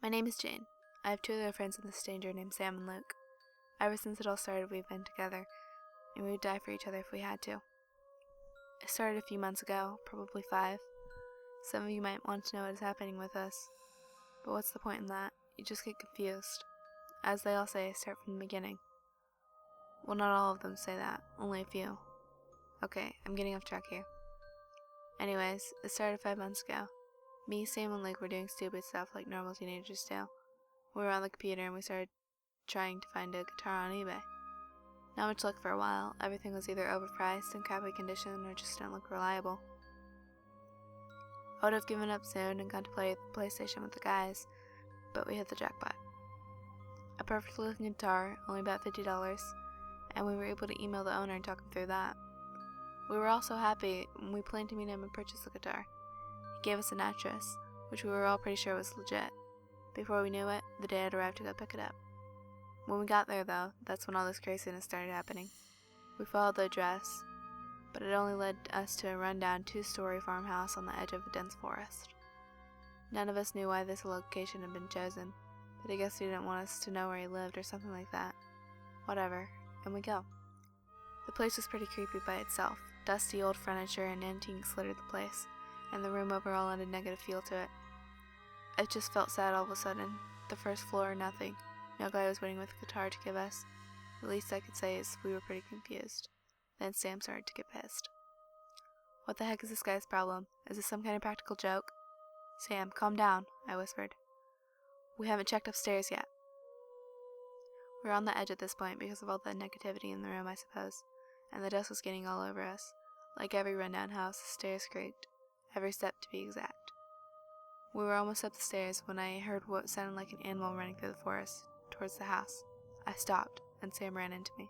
My name is Jane. I have two other friends in this danger named Sam and Luke. Ever since it all started, we've been together, and we would die for each other if we had to. It started a few months ago, probably 5. Some of you might want to know what is happening with us, but what's the point in that? You just get confused. As they all say, start from the beginning. Well, not all of them say that, only a few. Okay, I'm getting off track here. Anyways, it started 5 months ago. Me, Sam, and Luke were doing stupid stuff like normal teenagers do. We were on the computer and we started trying to find a guitar on eBay. Not much luck for a while. Everything was either overpriced, in crappy condition, or just didn't look reliable. I would have given up soon and gone to play the PlayStation with the guys, but we hit the jackpot. A perfectly looking guitar, only about $50, and we were able to email the owner and talk him through that. We were all so happy when we planned to meet him and purchase the guitar. He gave us an address, which we were all pretty sure was legit. Before we knew it, the day had arrived to go pick it up. When we got there, though, that's when all this craziness started happening. We followed the address, but it only led us to a rundown 2-story farmhouse on the edge of a dense forest. None of us knew why this location had been chosen, but I guess he didn't want us to know where he lived or something like that. Whatever, and we go. The place was pretty creepy by itself. Dusty old furniture and antiques littered the place, and the room overall had a negative feel to it. It just felt sad all of a sudden. The first floor, nothing. No guy was waiting with a guitar to give us. The least I could say is we were pretty confused. Then Sam started to get pissed. What the heck is this guy's problem? Is this some kind of practical joke? Sam, calm down, I whispered. We haven't checked upstairs yet. We were on the edge at this point because of all the negativity in the room, I suppose, and the dust was getting all over us. Like every rundown house, the stairs creaked, every step to be exact. We were almost up the stairs when I heard what sounded like an animal running through the forest, towards the house. I stopped, and Sam ran into me.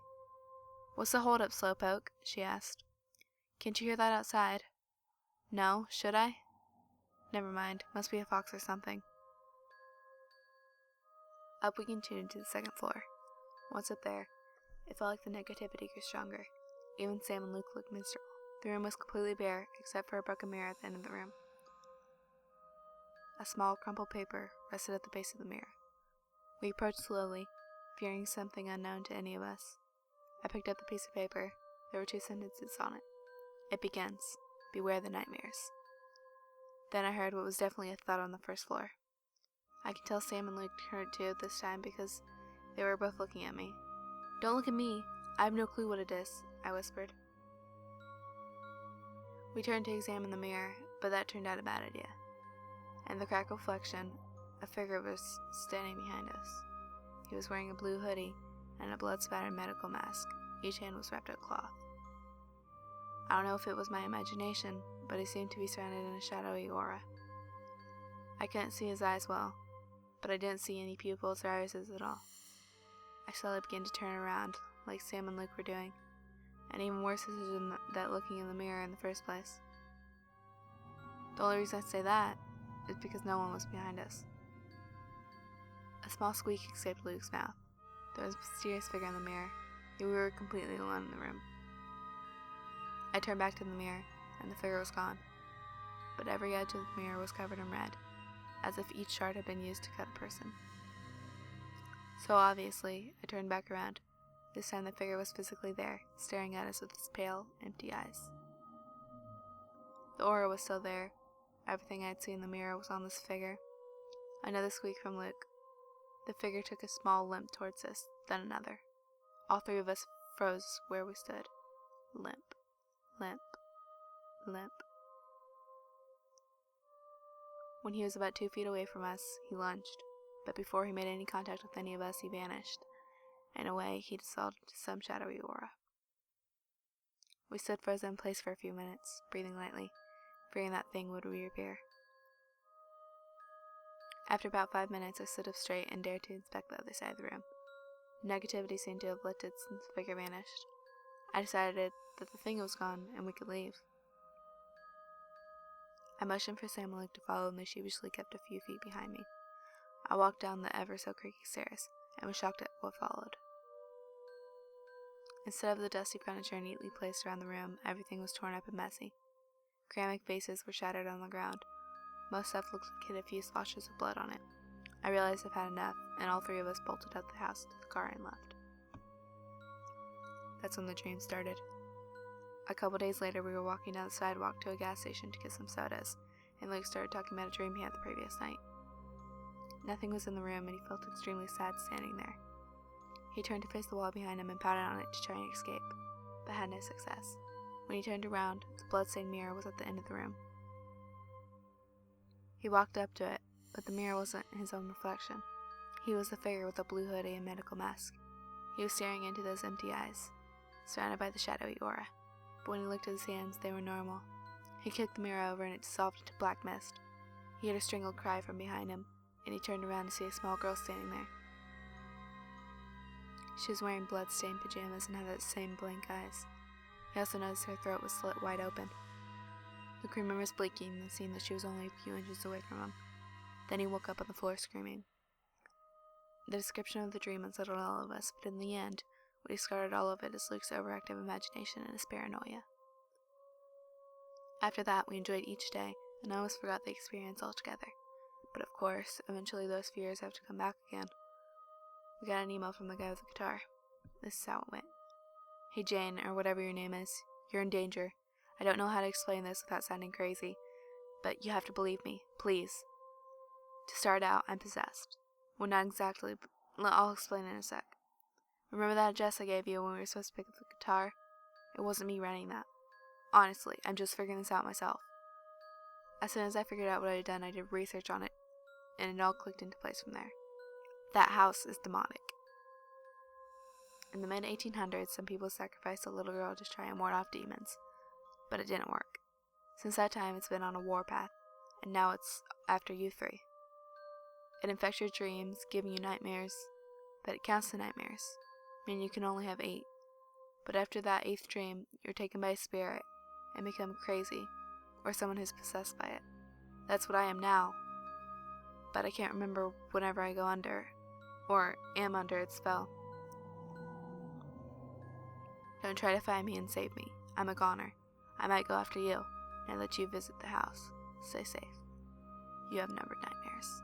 What's the hold-up, Slowpoke? She asked. Can't you hear that outside? No, should I? Never mind, must be a fox or something. Up we continued to the second floor. Once up there, it felt like the negativity grew stronger. Even Sam and Luke looked miserable. The room was completely bare, except for a broken mirror at the end of the room. A small crumpled paper rested at the base of the mirror. We approached slowly, fearing something unknown to any of us. I picked up the piece of paper. There were 2 sentences on it. It begins, "Beware the nightmares." Then I heard what was definitely a thud on the first floor. I could tell Sam and Luke heard it too this time because they were both looking at me. Don't look at me. I have no clue what it is, I whispered. We turned to examine the mirror, but that turned out a bad idea. In the cracked reflection, a figure was standing behind us. He was wearing a blue hoodie and a blood-spattered medical mask. Each hand was wrapped in cloth. I don't know if it was my imagination, but he seemed to be surrounded in a shadowy aura. I couldn't see his eyes well, but I didn't see any pupils or irises at all. I slowly began to turn around, like Sam and Luke were doing, an even worse decision than looking in the mirror in the first place. The only reason I say that is because no one was behind us. A small squeak escaped Luke's mouth. There was a mysterious figure in the mirror, and we were completely alone in the room. I turned back to the mirror, and the figure was gone, but every edge of the mirror was covered in red, as if each shard had been used to cut a person. So obviously, I turned back around. This time the figure was physically there, staring at us with its pale, empty eyes. The aura was still there. Everything I had seen in the mirror was on this figure. Another squeak from Luke. The figure took a small limp towards us, then another. All 3 of us froze where we stood. Limp, limp, limp. When he was about 2 feet away from us, he lunged, but before he made any contact with any of us, he vanished. In a way, he dissolved into some shadowy aura. We stood frozen in place for a few minutes, breathing lightly, fearing that thing would reappear. After about 5 minutes, I stood up straight and dared to inspect the other side of the room. Negativity seemed to have lifted since the figure vanished. I decided that the thing was gone and we could leave. I motioned for Sam and Luke to follow, and they sheepishly kept a few feet behind me. I walked down the ever-so-creaky stairs, and was shocked at what followed. Instead of the dusty furniture neatly placed around the room, everything was torn up and messy. Ceramic vases were shattered on the ground. Most stuff looked like it had a few splotches of blood on it. I realized I've had enough, and all three of us bolted out the house to the car and left. That's when the dream started. A couple days later, we were walking down the sidewalk to a gas station to get some sodas, and Luke started talking about a dream he had the previous night. Nothing was in the room, and he felt extremely sad standing there. He turned to face the wall behind him and pounded on it to try and escape, but had no success. When he turned around, the bloodstained mirror was at the end of the room. He walked up to it, but the mirror wasn't his own reflection. He was the figure with a blue hoodie and medical mask. He was staring into those empty eyes, surrounded by the shadowy aura. But when he looked at his hands, they were normal. He kicked the mirror over and it dissolved into black mist. He heard a strangled cry from behind him, and he turned around to see a small girl standing there. She was wearing blood-stained pajamas and had those same blank eyes. He also noticed her throat was slit wide open. Luke remembers blinking and seeing that she was only a few inches away from him. Then he woke up on the floor screaming. The description of the dream unsettled all of us, but in the end, what discarded all of it is Luke's overactive imagination and his paranoia. After that, we enjoyed each day, and I almost forgot the experience altogether. But of course, eventually those fears have to come back again. We got an email from the guy with the guitar. This is how it went. Hey Jane, or whatever your name is, you're in danger. I don't know how to explain this without sounding crazy, but you have to believe me, please. To start out, I'm possessed. Well, not exactly, but I'll explain in a sec. Remember that address I gave you when we were supposed to pick up the guitar? It wasn't me running that. Honestly, I'm just figuring this out myself. As soon as I figured out what I had done, I did research on it, and it all clicked into place from there. That house is demonic. In the mid-1800s, some people sacrificed a little girl to try and ward off demons, but it didn't work. Since that time, it's been on a warpath, and now it's after you three. It infects your dreams, giving you nightmares, but it counts the nightmares, meaning you can only have 8. But after that 8th dream, you're taken by a spirit and become crazy, or someone who's possessed by it. That's what I am now, but I can't remember whenever I go under, or am under its spell. Don't try to find me and save me. I'm a goner. I might go after you, and let you visit the house. Stay safe. You have numbered nightmares.